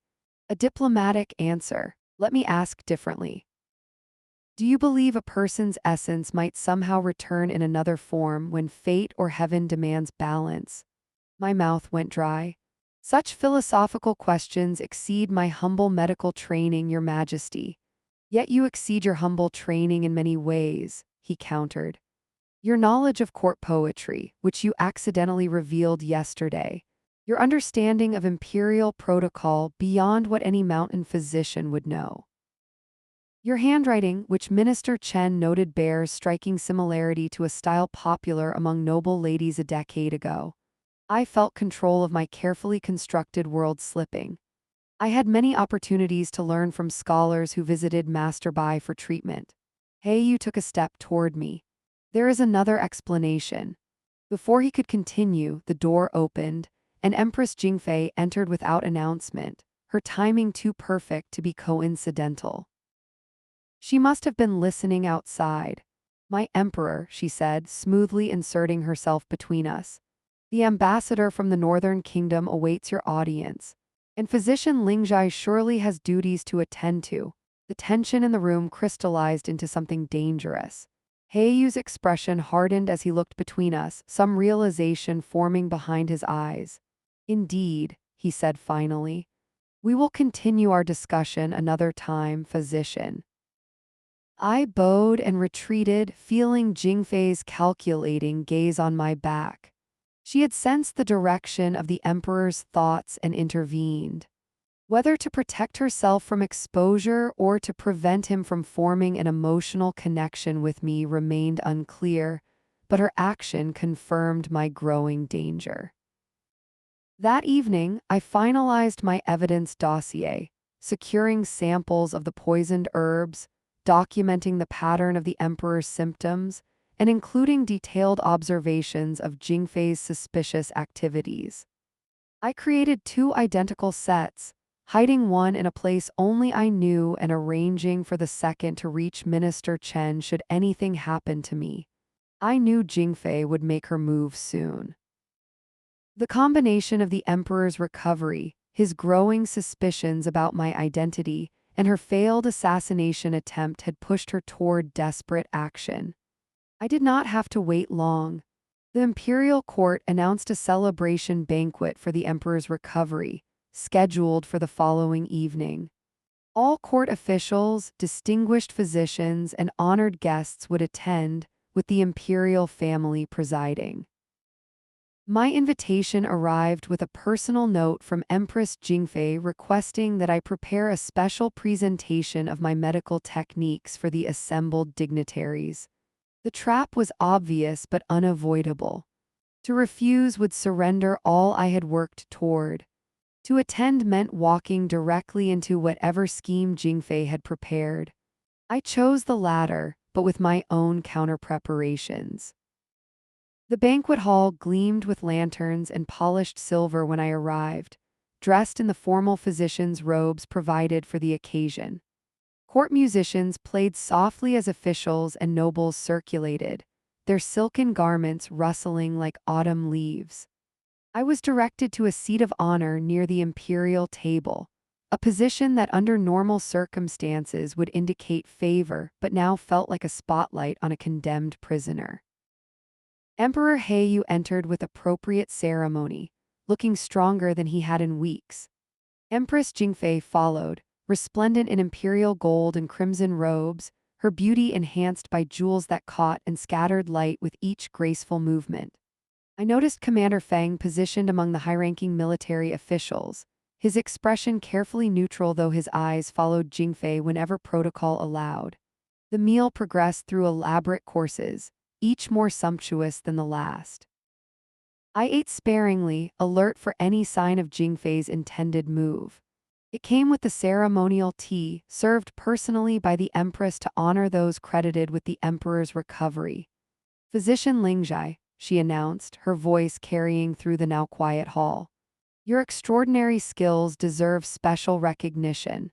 "A diplomatic answer. Let me ask differently. Do you believe a person's essence might somehow return in another form when fate or heaven demands balance?" My mouth went dry. "Such philosophical questions exceed my humble medical training, Your Majesty." "Yet you exceed your humble training in many ways," he countered. Your knowledge of court poetry, which you accidentally revealed yesterday. Your understanding of imperial protocol beyond what any mountain physician would know. Your handwriting, which Minister Chen noted bears striking similarity to a style popular among noble ladies a decade ago. I felt control of my carefully constructed world slipping. I had many opportunities to learn from scholars who visited Master Bai for treatment. Yu took a step toward me. There is another explanation. Before he could continue, the door opened, and Empress Jingfei entered without announcement, her timing too perfect to be coincidental. She must have been listening outside. My emperor, she said, smoothly inserting herself between us. The ambassador from the northern kingdom awaits your audience, and physician Lingjai surely has duties to attend to. The tension in the room crystallized into something dangerous. Yu's expression hardened as he looked between us, some realization forming behind his eyes. Indeed, he said finally. We will continue our discussion another time, physician. I bowed and retreated, feeling Jingfei's calculating gaze on my back. She had sensed the direction of the emperor's thoughts and intervened. Whether to protect herself from exposure or to prevent him from forming an emotional connection with me remained unclear, but her action confirmed my growing danger. That evening, I finalized my evidence dossier, securing samples of the poisoned herbs, documenting the pattern of the emperor's symptoms, and including detailed observations of Jingfei's suspicious activities. I created 2 identical sets, hiding one in a place only I knew and arranging for the second to reach Minister Chen should anything happen to me. I knew Jingfei would make her move soon. The combination of the emperor's recovery, his growing suspicions about my identity, and her failed assassination attempt had pushed her toward desperate action. I did not have to wait long. The imperial court announced a celebration banquet for the emperor's recovery, scheduled for the following evening. All court officials, distinguished physicians, and honored guests would attend, with the imperial family presiding. My invitation arrived with a personal note from Empress Jingfei requesting that I prepare a special presentation of my medical techniques for the assembled dignitaries. The trap was obvious but unavoidable. To refuse would surrender all I had worked toward. To attend meant walking directly into whatever scheme Jingfei had prepared. I chose the latter, but with my own counter-preparations. The banquet hall gleamed with lanterns and polished silver when I arrived, dressed in the formal physician's robes provided for the occasion. Court musicians played softly as officials and nobles circulated, their silken garments rustling like autumn leaves. I was directed to a seat of honor near the imperial table, a position that under normal circumstances would indicate favor but now felt like a spotlight on a condemned prisoner. Emperor Yu entered with appropriate ceremony, looking stronger than he had in weeks. Empress Jingfei followed, resplendent in imperial gold and crimson robes, her beauty enhanced by jewels that caught and scattered light with each graceful movement. I noticed Commander Feng positioned among the high-ranking military officials, his expression carefully neutral though his eyes followed Jingfei whenever protocol allowed. The meal progressed through elaborate courses, each more sumptuous than the last. I ate sparingly, alert for any sign of Jingfei's intended move. It came with the ceremonial tea, served personally by the empress to honor those credited with the emperor's recovery. Physician Lingjai, she announced, her voice carrying through the now quiet hall. Your extraordinary skills deserve special recognition.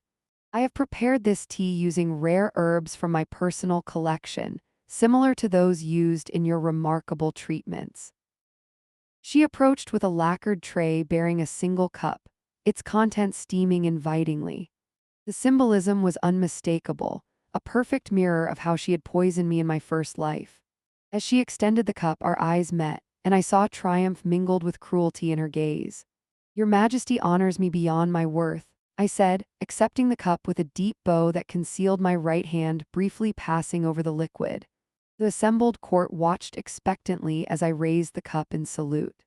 I have prepared this tea using rare herbs from my personal collection, similar to those used in your remarkable treatments. She approached with a lacquered tray bearing a single cup, its contents steaming invitingly. The symbolism was unmistakable, a perfect mirror of how she had poisoned me in my first life. As she extended the cup, our eyes met, and I saw triumph mingled with cruelty in her gaze. Your Majesty honors me beyond my worth, I said, accepting the cup with a deep bow that concealed my right hand briefly passing over the liquid. The assembled court watched expectantly as I raised the cup in salute.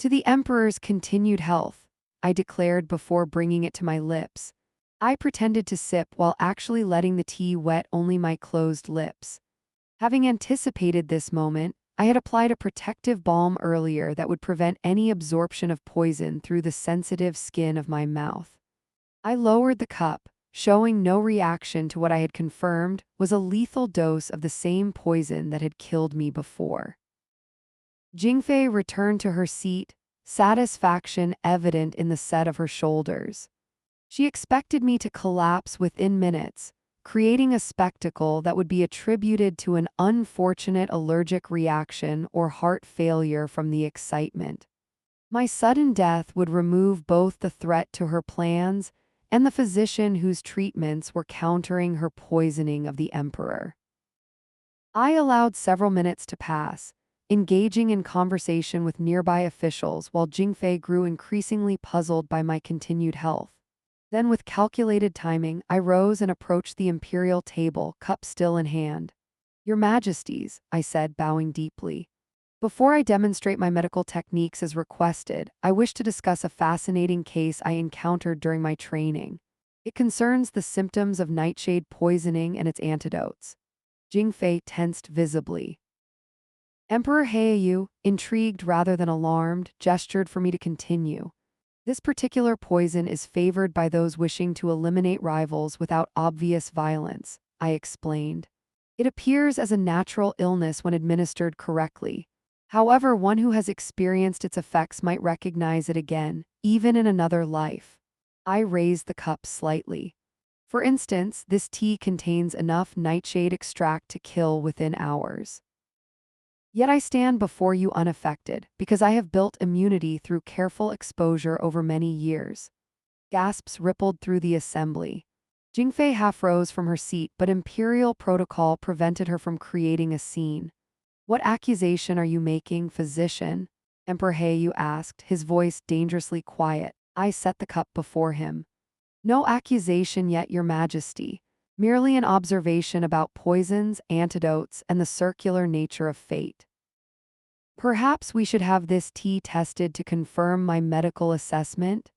To the emperor's continued health, I declared before bringing it to my lips. I pretended to sip while actually letting the tea wet only my closed lips. Having anticipated this moment, I had applied a protective balm earlier that would prevent any absorption of poison through the sensitive skin of my mouth. I lowered the cup, showing no reaction to what I had confirmed was a lethal dose of the same poison that had killed me before. Jingfei returned to her seat, satisfaction evident in the set of her shoulders. She expected me to collapse within minutes, creating a spectacle that would be attributed to an unfortunate allergic reaction or heart failure from the excitement. My sudden death would remove both the threat to her plans and the physician whose treatments were countering her poisoning of the emperor. I allowed several minutes to pass, engaging in conversation with nearby officials while Jingfei grew increasingly puzzled by my continued health. Then, with calculated timing, I rose and approached the imperial table, cup still in hand. "Your Majesties," I said, bowing deeply. "Before I demonstrate my medical techniques as requested, I wish to discuss a fascinating case I encountered during my training. It concerns the symptoms of nightshade poisoning and its antidotes." Jingfei tensed visibly. Emperor Heiyu, intrigued rather than alarmed, gestured for me to continue. "This particular poison is favored by those wishing to eliminate rivals without obvious violence," I explained. "It appears as a natural illness when administered correctly. However, one who has experienced its effects might recognize it again, even in another life." I raised the cup slightly. "For instance, this tea contains enough nightshade extract to kill within hours. Yet I stand before you unaffected, because I have built immunity through careful exposure over many years." Gasps rippled through the assembly. Jingfei half rose from her seat, but imperial protocol prevented her from creating a scene. "What accusation are you making, physician?" Emperor Heiyu asked, his voice dangerously quiet. I set the cup before him. "No accusation yet, Your Majesty. Merely an observation about poisons, antidotes, and the circular nature of fate. Perhaps we should have this tea tested to confirm my medical assessment?"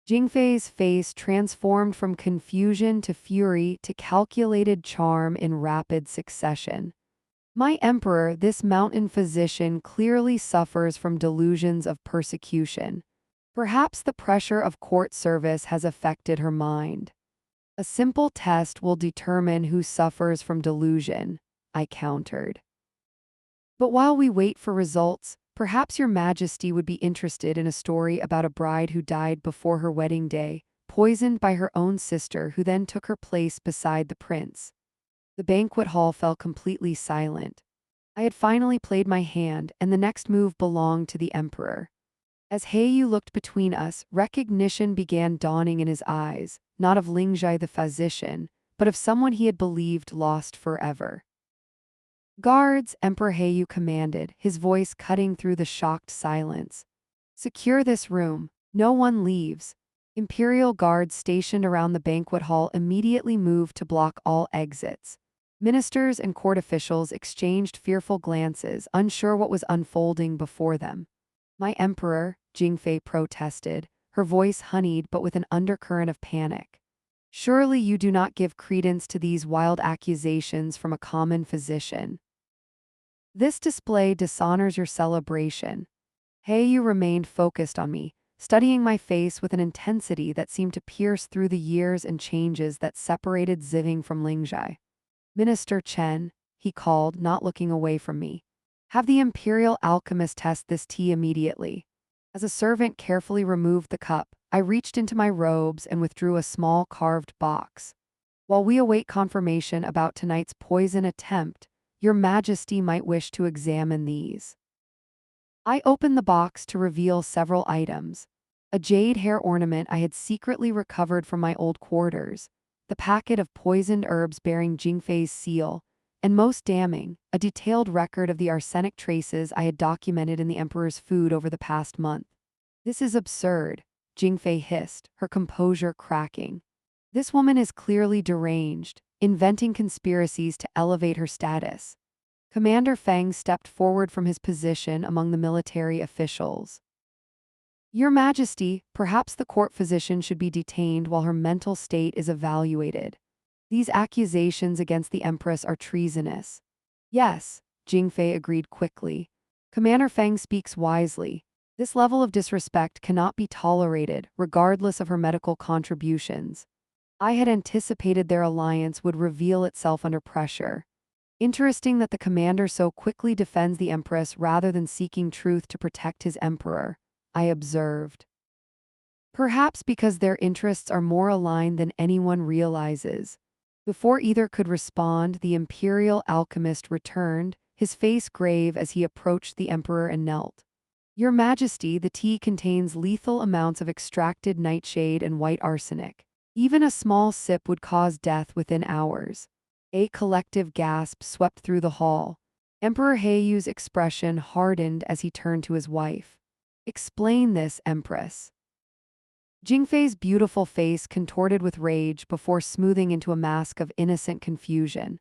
Jingfei's face transformed from confusion to fury to calculated charm in rapid succession. "My emperor, this mountain physician clearly suffers from delusions of persecution. Perhaps the pressure of court service has affected her mind. A simple test will determine who suffers from delusion," I countered. "But while we wait for results, perhaps Your Majesty would be interested in a story about a bride who died before her wedding day, poisoned by her own sister who then took her place beside the prince." The banquet hall fell completely silent. I had finally played my hand, and the next move belonged to the emperor. As Heiyu looked between us, recognition began dawning in his eyes, not of Lingjai the physician, but of someone he had believed lost forever. "Guards," Emperor Heiyu commanded, his voice cutting through the shocked silence. "Secure this room. No one leaves." Imperial guards stationed around the banquet hall immediately moved to block all exits. Ministers and court officials exchanged fearful glances, unsure what was unfolding before them. "My emperor," Jingfei protested, her voice honeyed but with an undercurrent of panic. "Surely you do not give credence to these wild accusations from a common physician. This display dishonors your celebration." Heiyu remained focused on me, studying my face with an intensity that seemed to pierce through the years and changes that separated Ziving from Lingjai. "Minister Chen," he called, not looking away from me. "Have the imperial alchemist test this tea immediately." As a servant carefully removed the cup, I reached into my robes and withdrew a small carved box. "While we await confirmation about tonight's poison attempt, Your Majesty might wish to examine these." I opened the box to reveal several items. A jade hair ornament I had secretly recovered from my old quarters, the packet of poisoned herbs bearing Jingfei's seal, and most damning, a detailed record of the arsenic traces I had documented in the emperor's food over the past month. "This is absurd," Jingfei hissed, her composure cracking. "This woman is clearly deranged, inventing conspiracies to elevate her status. Commander Feng stepped forward from his position among the military officials. Your Majesty, perhaps the court physician should be detained while her mental state is evaluated. These accusations against the Empress are treasonous. Yes, Jingfei agreed quickly. Commander Feng speaks wisely. This level of disrespect cannot be tolerated, regardless of her medical contributions. I had anticipated their alliance would reveal itself under pressure. Interesting that the commander so quickly defends the Empress rather than seeking truth to protect his emperor, I observed. Perhaps because their interests are more aligned than anyone realizes. Before either could respond, the imperial alchemist returned, his face grave as he approached the emperor and knelt. Your Majesty, the tea contains lethal amounts of extracted nightshade and white arsenic. Even a small sip would cause death within hours. A collective gasp swept through the hall. Emperor Heiyu's expression hardened as he turned to his wife. Explain this, Empress. Jingfei's beautiful face contorted with rage before smoothing into a mask of innocent confusion.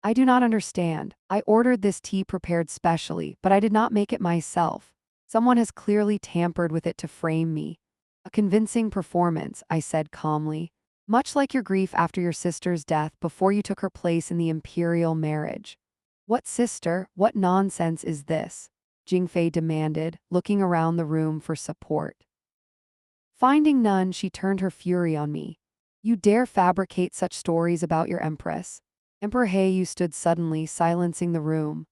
I do not understand. I ordered this tea prepared specially, but I did not make it myself. Someone has clearly tampered with it to frame me. A convincing performance, I said calmly. Much like your grief after your sister's death before you took her place in the imperial marriage. What sister? What nonsense is this? Jingfei demanded, looking around the room for support. Finding none, she turned her fury on me. You dare fabricate such stories about your empress? Emperor Heiyu stood suddenly, silencing the room.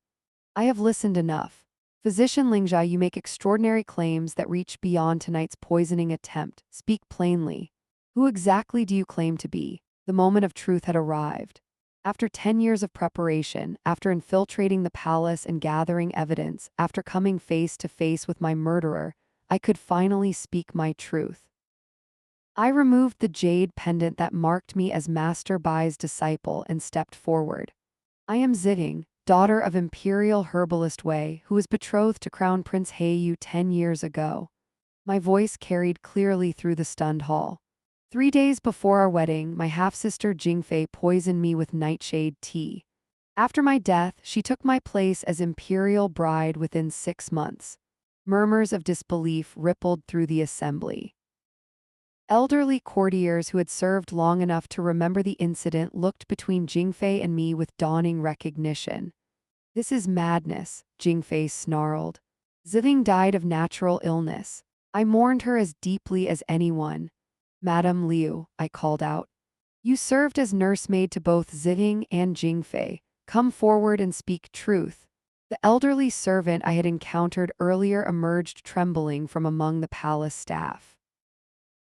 I have listened enough. Physician Lingjia, you make extraordinary claims that reach beyond tonight's poisoning attempt. Speak plainly. Who exactly do you claim to be? The moment of truth had arrived. After 10 years of preparation, after infiltrating the palace and gathering evidence, after coming face to face with my murderer, I could finally speak my truth. I removed the jade pendant that marked me as Master Bai's disciple and stepped forward. I am Ziding, daughter of Imperial Herbalist Wei, who was betrothed to Crown Prince Heiyu 10 years ago. My voice carried clearly through the stunned hall. 3 days before our wedding, my half-sister Jingfei poisoned me with nightshade tea. After my death, she took my place as imperial bride within 6 months. Murmurs of disbelief rippled through the assembly. Elderly courtiers who had served long enough to remember the incident looked between Jingfei and me with dawning recognition. This is madness, Jingfei snarled. Ziding died of natural illness. I mourned her as deeply as anyone. Madame Liu, I called out. You served as nursemaid to both Ziding and Jingfei. Come forward and speak truth. The elderly servant I had encountered earlier emerged trembling from among the palace staff.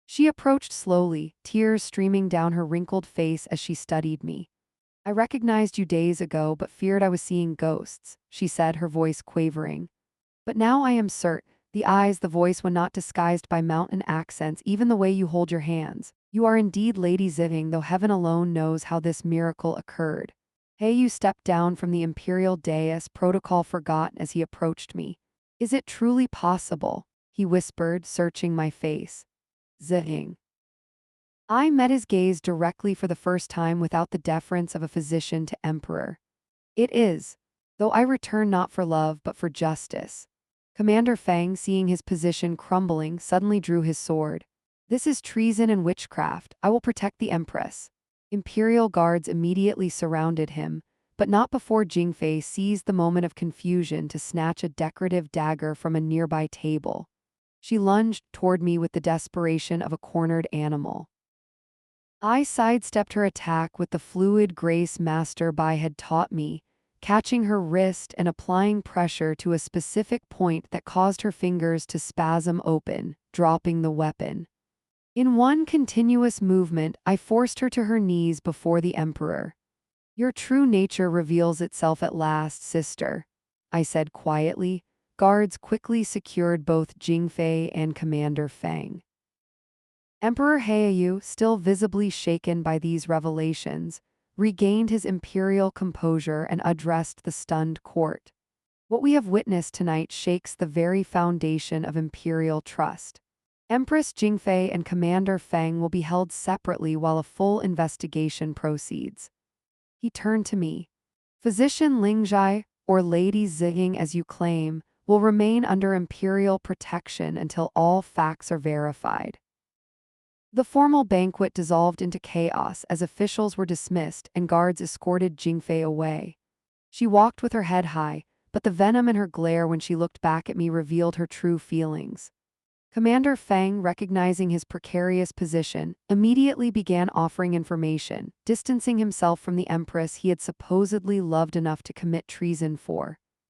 She approached slowly, tears streaming down her wrinkled face as she studied me. I recognized you days ago but feared I was seeing ghosts, she said, her voice quavering. But now I am certain. The eyes, the voice when not disguised by mountain accents, even the way you hold your hands. You are indeed Lady Ziding, though heaven alone knows how this miracle occurred. Heiyu stepped down from the imperial dais, protocol forgotten, as he approached me. Is it truly possible? He whispered, searching my face. Ziding. I met his gaze directly for the first time without the deference of a physician to emperor. It is, though I return not for love but for justice. Commander Feng, seeing his position crumbling, suddenly drew his sword. This is treason and witchcraft. I will protect the Empress. Imperial guards immediately surrounded him, but not before Jingfei seized the moment of confusion to snatch a decorative dagger from a nearby table. She lunged toward me with the desperation of a cornered animal. I sidestepped her attack with the fluid grace Master Bai had taught me, catching her wrist and applying pressure to a specific point that caused her fingers to spasm open, dropping the weapon. In one continuous movement, I forced her to her knees before the Emperor. Your true nature reveals itself at last, sister, I said quietly. Guards quickly secured both Jingfei and Commander Feng. Emperor Heiyu, still visibly shaken by these revelations, regained his imperial composure and addressed the stunned court. What we have witnessed tonight shakes the very foundation of imperial trust. Empress Jingfei and Commander Feng will be held separately while a full investigation proceeds. He turned to me. Physician Lingjia, or Lady Ziging as you claim, will remain under imperial protection until all facts are verified. The formal banquet dissolved into chaos as officials were dismissed and guards escorted Jingfei away. She walked with her head high, but the venom in her glare when she looked back at me revealed her true feelings. Commander Feng, recognizing his precarious position, immediately began offering information, distancing himself from the empress he had supposedly loved enough to commit treason for.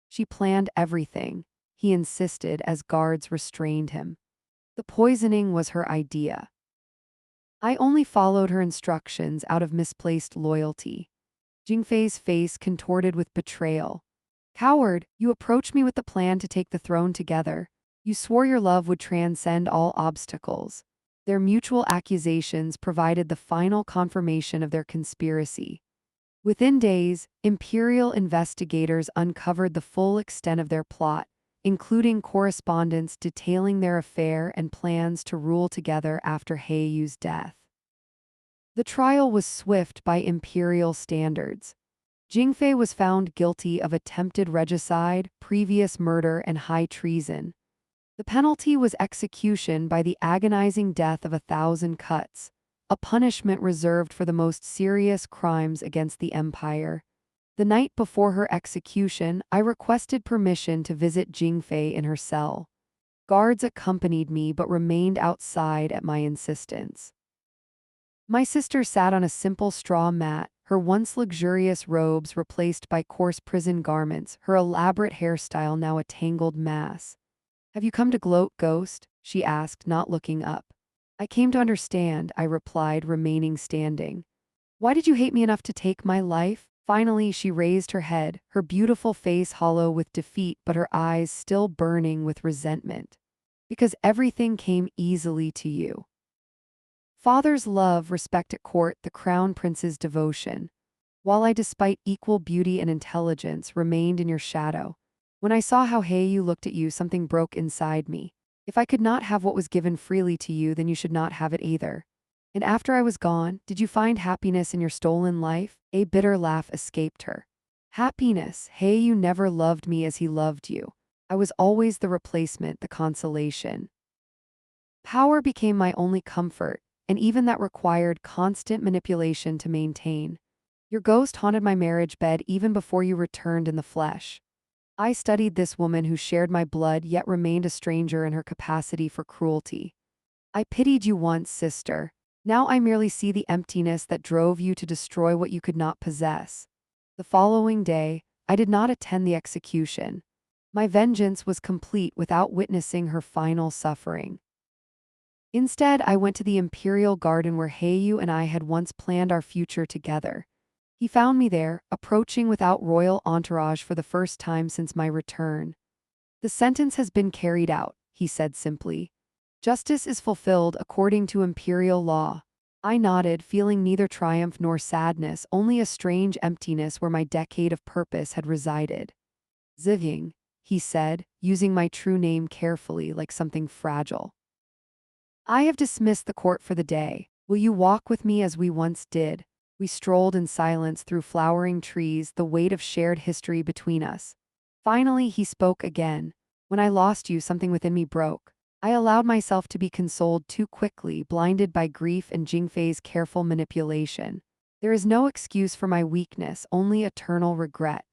She planned everything, he insisted as guards restrained him. The poisoning was her idea. I only followed her instructions out of misplaced loyalty. Jingfei's face contorted with betrayal. Coward, you approached me with the plan to take the throne together. You swore your love would transcend all obstacles. Their mutual accusations provided the final confirmation of their conspiracy. Within days, imperial investigators uncovered the full extent of their plot, including correspondence detailing their affair and plans to rule together after Heiyu's death. The trial was swift by imperial standards. Jingfei was found guilty of attempted regicide, previous murder, and high treason. The penalty was execution by the agonizing death of 1,000 cuts, a punishment reserved for the most serious crimes against the empire. The night before her execution, I requested permission to visit Jingfei in her cell. Guards accompanied me but remained outside at my insistence. My sister sat on a simple straw mat, her once luxurious robes replaced by coarse prison garments, her elaborate hairstyle now a tangled mass. "Have you come to gloat, ghost?" she asked, not looking up. "I came to understand," I replied, remaining standing. "Why did you hate me enough to take my life?" Finally, she raised her head, her beautiful face hollow with defeat but her eyes still burning with resentment. "Because everything came easily to you. Father's love, respect at court, the crown prince's devotion. While I, despite equal beauty and intelligence, remained in your shadow. When I saw how Heiyu looked at you, something broke inside me. If I could not have what was given freely to you, then you should not have it either. And after I was gone, did you find happiness in your stolen life?" A bitter laugh escaped her. "Happiness? Heiyu never loved me as he loved you. I was always the replacement, the consolation. Power became my only comfort, and even that required constant manipulation to maintain. Your ghost haunted my marriage bed even before you returned in the flesh. I studied this woman who shared my blood yet remained a stranger in her capacity for cruelty. I pitied you once, sister. Now I merely see the emptiness that drove you to destroy what you could not possess." The following day, I did not attend the execution. My vengeance was complete without witnessing her final suffering. Instead, I went to the imperial garden where Heiyu and I had once planned our future together. He found me there, approaching without royal entourage for the first time since my return. "The sentence has been carried out," he said simply. "Justice is fulfilled according to imperial law." I nodded, feeling neither triumph nor sadness, only a strange emptiness where my decade of purpose had resided. "Ziying," he said, using my true name carefully like something fragile. "I have dismissed the court for the day. Will you walk with me as we once did?" We strolled in silence through flowering trees, the weight of shared history between us. Finally, he spoke again. "When I lost you, something within me broke. I allowed myself to be consoled too quickly, blinded by grief and Jingfei's careful manipulation. There is no excuse for my weakness, only eternal regret.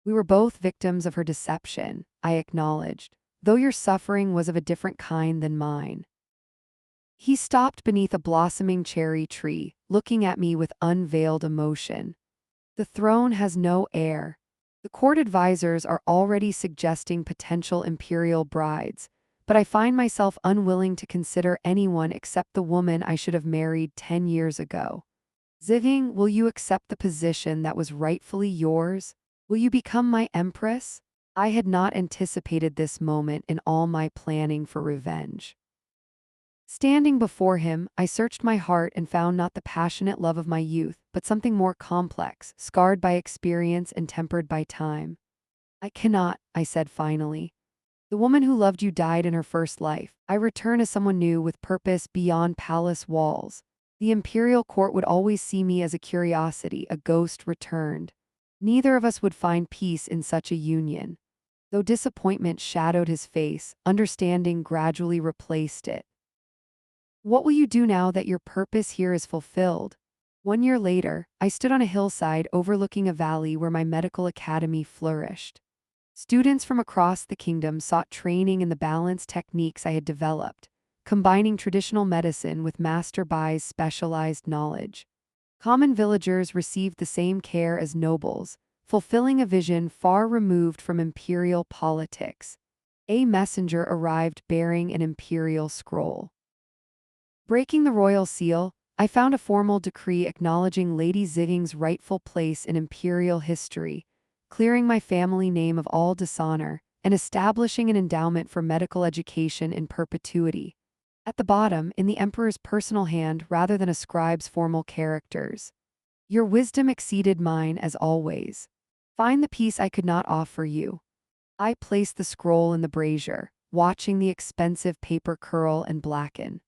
We were both victims of her deception," I acknowledged, "though your suffering was of a different kind than mine." He stopped beneath a blossoming cherry tree, looking at me with unveiled emotion. "The throne has no heir. The court advisors are already suggesting potential imperial brides, but I find myself unwilling to consider anyone except the woman I should have married 10 years ago. Ziying, will you accept the position that was rightfully yours? Will you become my empress?" I had not anticipated this moment in all my planning for revenge. Standing before him, I searched my heart and found not the passionate love of my youth, but something more complex, scarred by experience and tempered by time. "I cannot," I said finally. "The woman who loved you died in her first life. I return as someone new with purpose beyond palace walls. The imperial court would always see me as a curiosity, a ghost returned. Neither of us would find peace in such a union. Though disappointment shadowed his face, understanding gradually replaced it. What will you do now that your purpose here is fulfilled? 1 year later, I stood on a hillside overlooking a valley where my medical academy flourished. Students from across the kingdom sought training in the balance techniques I had developed, combining traditional medicine with Master Bai's specialized knowledge. Common villagers received the same care as nobles, fulfilling a vision far removed from imperial politics. A messenger arrived bearing an imperial scroll. Breaking the royal seal, I found a formal decree acknowledging Lady Ziging's rightful place in imperial history, clearing my family name of all dishonor, and establishing an endowment for medical education in perpetuity. At the bottom, in the emperor's personal hand rather than a scribe's formal characters. Your wisdom exceeded mine as always. Find the peace I could not offer you. I placed the scroll in the brazier, watching the expensive paper curl and blacken.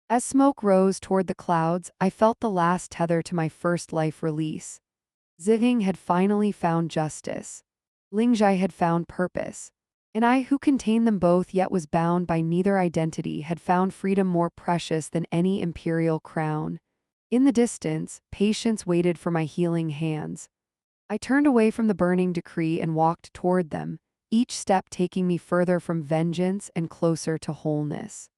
As smoke rose toward the clouds, I felt the last tether to my first life release. Ziging had finally found justice. Lingjai had found purpose. And I, who contained them both yet was bound by neither identity, had found freedom more precious than any imperial crown. In the distance, patience waited for my healing hands. I turned away from the burning decree and walked toward them, each step taking me further from vengeance and closer to wholeness.